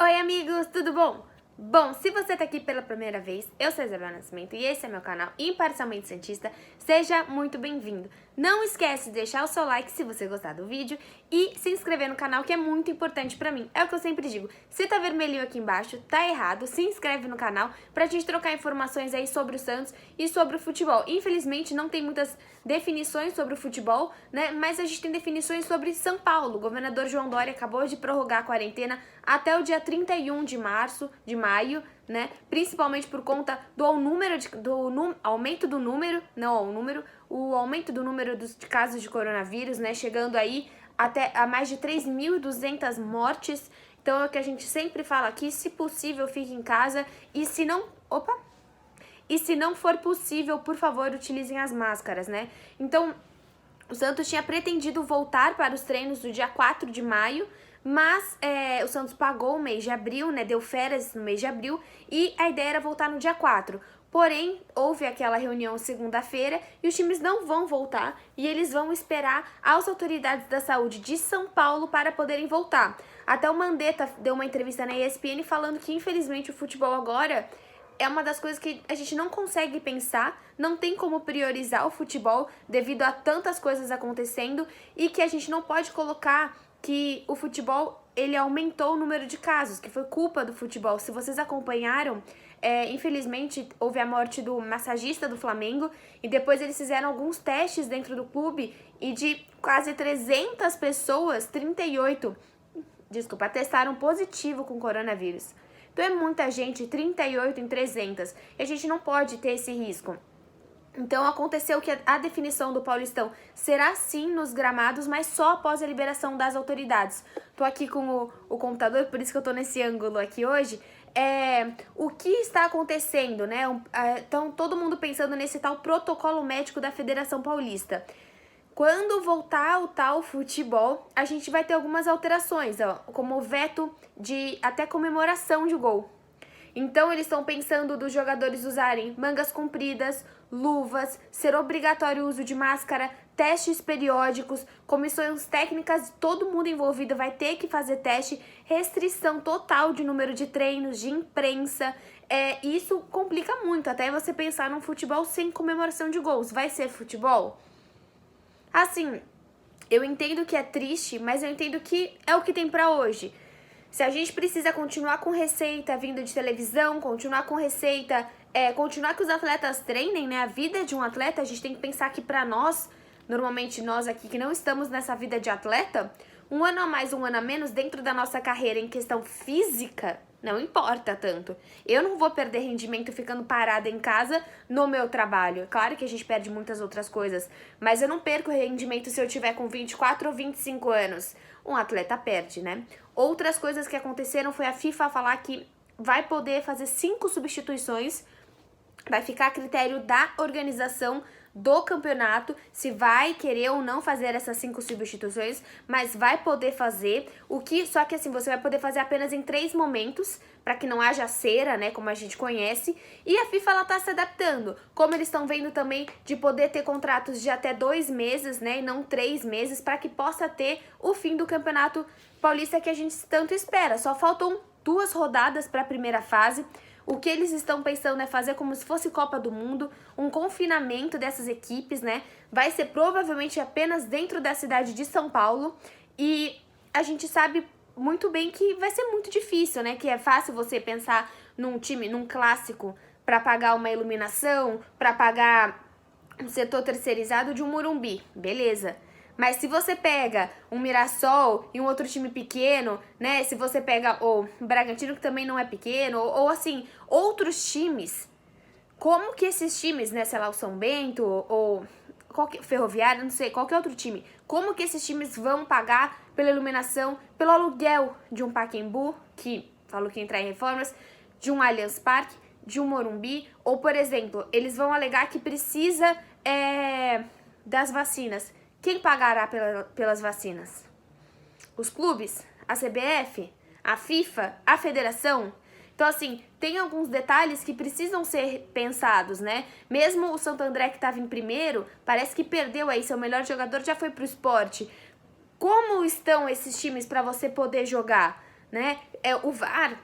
Oi amigos, tudo bom? Bom, se você tá aqui pela primeira vez, eu sou Isabel Nascimento e esse é meu canal Imparcialmente Santista, seja muito bem-vindo. Não esquece de deixar o seu like se você gostar do vídeo e se inscrever no canal, que é muito importante pra mim. É o que eu sempre digo, se tá vermelhinho aqui embaixo, tá errado, se inscreve no canal pra gente trocar informações aí sobre o Santos e sobre o futebol. Infelizmente não tem muitas definições sobre o futebol, né? Mas a gente tem definições sobre São Paulo. O governador João Dória acabou de prorrogar a quarentena até o dia 31 de maio, né? Principalmente por conta do aumento do número de casos de coronavírus, né? Chegando aí até a mais de 3.200 mortes. Então é o que a gente sempre fala aqui, se possível, fique em casa e se não for possível, por favor, utilizem as máscaras, né? Então, o Santos tinha pretendido voltar para os treinos do dia 4 de maio, mas o Santos pagou o mês de abril, né? Deu férias no mês de abril e a ideia era voltar no dia 4. Porém, houve aquela reunião segunda-feira e os times não vão voltar e eles vão esperar as autoridades da saúde de São Paulo para poderem voltar. Até o Mandetta deu uma entrevista na ESPN falando que, infelizmente, o futebol agora é uma das coisas que a gente não consegue pensar, não tem como priorizar o futebol devido a tantas coisas acontecendo e que a gente não pode colocar que o futebol ele aumentou o número de casos, que foi culpa do futebol. Se vocês acompanharam, infelizmente houve a morte do massagista do Flamengo e depois eles fizeram alguns testes dentro do clube e de quase 300 pessoas, 38, testaram positivo com coronavírus. Então é muita gente, 38 em 300, e a gente não pode ter esse risco. Então aconteceu que a definição do Paulistão será sim nos gramados, mas só após a liberação das autoridades. Tô aqui com o computador, por isso que eu tô nesse ângulo aqui hoje. O que está acontecendo, né? Então todo mundo pensando nesse tal protocolo médico da Federação Paulista. Quando voltar o tal futebol, a gente vai ter algumas alterações, ó, como o veto de até comemoração de gol. Então, eles estão pensando dos jogadores usarem mangas compridas, luvas, ser obrigatório o uso de máscara, testes periódicos, comissões técnicas, todo mundo envolvido vai ter que fazer teste, restrição total de número de treinos, de imprensa. Isso complica muito, até você pensar num futebol sem comemoração de gols. Vai ser futebol? Assim, eu entendo que é triste, mas eu entendo que é o que tem pra hoje. Se a gente precisa continuar com receita vindo de televisão, continuar com receita, continuar que os atletas treinem, né? A vida de um atleta, a gente tem que pensar que pra nós, normalmente nós aqui que não estamos nessa vida de atleta, um ano a mais, um ano a menos dentro da nossa carreira em questão física, não importa tanto. Eu não vou perder rendimento ficando parada em casa no meu trabalho. Claro que a gente perde muitas outras coisas, mas eu não perco rendimento se eu tiver com 24 ou 25 anos. Um atleta perde, né? Outras coisas que aconteceram foi a FIFA falar que vai poder fazer 5 substituições, vai ficar a critério da organização do campeonato, se vai querer ou não fazer essas 5 substituições, mas vai poder fazer, só que assim, você vai poder fazer apenas em 3 momentos, para que não haja cera, né, como a gente conhece, e a FIFA, ela tá se adaptando, como eles estão vendo também de poder ter contratos de até 2 meses, né, e não 3 meses, para que possa ter o fim do Campeonato Paulista que a gente tanto espera. Só faltam 2 rodadas para a primeira fase. O que eles estão pensando é fazer como se fosse Copa do Mundo, um confinamento dessas equipes, né? Vai ser provavelmente apenas dentro da cidade de São Paulo e a gente sabe muito bem que vai ser muito difícil, né? Que é fácil você pensar num time, num clássico, para pagar uma iluminação, para pagar um setor terceirizado de um Morumbi, beleza. Mas se você pega um Mirassol e um outro time pequeno, né? Se você pega o Bragantino, que também não é pequeno, ou assim, outros times, como que esses times, né? Sei lá, o São Bento ou Ferroviário, não sei, qualquer outro time, como que esses times vão pagar pela iluminação, pelo aluguel de um Pacaembu, que falou que ia entrar em reformas, de um Allianz Parque, de um Morumbi, ou, por exemplo, eles vão alegar que precisa das vacinas. Quem pagará pelas vacinas? Os clubes? A CBF? A FIFA? A federação? Então, assim, tem alguns detalhes que precisam ser pensados, né? Mesmo o Santo André, que estava em primeiro, parece que perdeu aí, seu melhor jogador já foi pro Sport. Como estão esses times para você poder jogar? né? O VAR,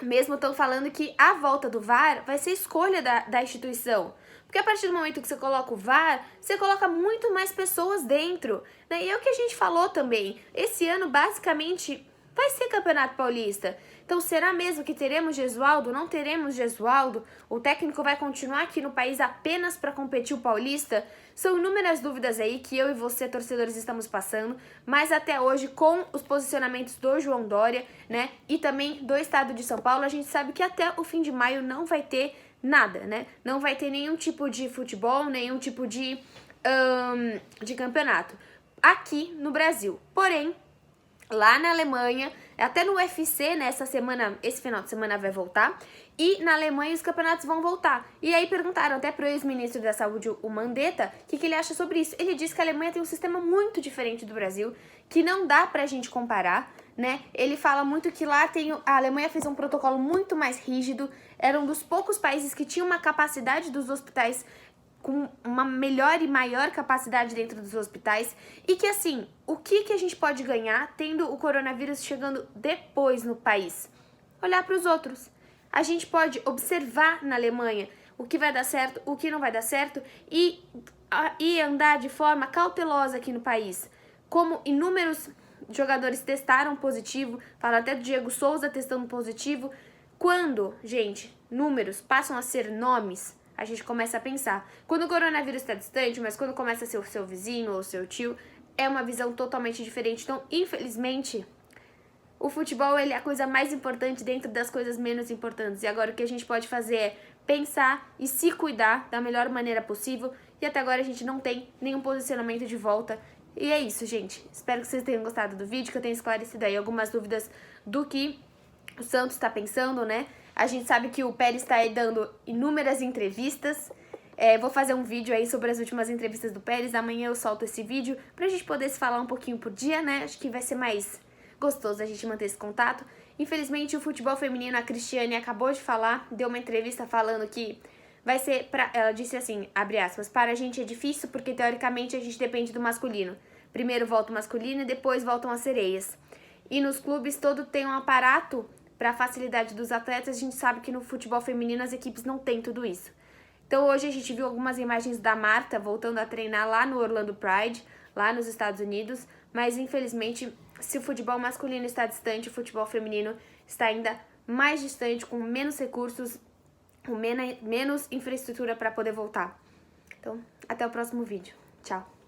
mesmo estão falando que a volta do VAR vai ser escolha da instituição. Porque a partir do momento que você coloca o VAR, você coloca muito mais pessoas dentro, né? E é o que a gente falou também. Esse ano, basicamente, vai ser Campeonato Paulista. Então, será mesmo que teremos Gesualdo? Não teremos Gesualdo? O técnico vai continuar aqui no país apenas para competir o Paulista? São inúmeras dúvidas aí que eu e você, torcedores, estamos passando, mas até hoje, com os posicionamentos do João Dória, né, e também do estado de São Paulo, a gente sabe que até o fim de maio não vai ter nada, né? Não vai ter nenhum tipo de futebol, nenhum tipo de campeonato aqui no Brasil. Porém, lá na Alemanha, até no UFC, né, esse final de semana vai voltar, e na Alemanha os campeonatos vão voltar. E aí perguntaram até pro ex-ministro da Saúde, o Mandetta, o que ele acha sobre isso. Ele disse que a Alemanha tem um sistema muito diferente do Brasil, que não dá pra gente comparar, né? Ele fala muito que lá a Alemanha fez um protocolo muito mais rígido, era um dos poucos países que tinha uma capacidade dos hospitais com uma melhor e maior capacidade dentro dos hospitais, e que assim, o que a gente pode ganhar tendo o coronavírus chegando depois no país? Olhar para os outros. A gente pode observar na Alemanha o que vai dar certo, o que não vai dar certo, e andar de forma cautelosa aqui no país. Como inúmeros jogadores testaram positivo, fala até do Diego Souza testando positivo. Quando, gente, números passam a ser nomes, a gente começa a pensar. Quando o coronavírus está distante, mas quando começa a ser o seu vizinho ou o seu tio, é uma visão totalmente diferente. Então, infelizmente, o futebol ele é a coisa mais importante dentro das coisas menos importantes. E agora o que a gente pode fazer é pensar e se cuidar da melhor maneira possível. E até agora a gente não tem nenhum posicionamento de volta. E é isso, gente. Espero que vocês tenham gostado do vídeo, que eu tenha esclarecido aí algumas dúvidas do que o Santos está pensando, né? A gente sabe que o Pérez está aí dando inúmeras entrevistas. Vou fazer um vídeo aí sobre as últimas entrevistas do Pérez. Amanhã eu solto esse vídeo pra gente poder se falar um pouquinho por dia, né? Acho que vai ser mais gostoso a gente manter esse contato. Infelizmente, o futebol feminino, a Cristiane acabou de falar, deu uma entrevista falando que vai ser ela disse assim, abre aspas, para a gente é difícil porque teoricamente a gente depende do masculino. Primeiro volta o masculino e depois voltam as sereias. E nos clubes todo tem um aparato para a facilidade dos atletas. A gente sabe que no futebol feminino as equipes não têm tudo isso. Então hoje a gente viu algumas imagens da Marta voltando a treinar lá no Orlando Pride, lá nos Estados Unidos, mas infelizmente se o futebol masculino está distante, o futebol feminino está ainda mais distante, com menos recursos, com menos infraestrutura para poder voltar. Então, até o próximo vídeo. Tchau!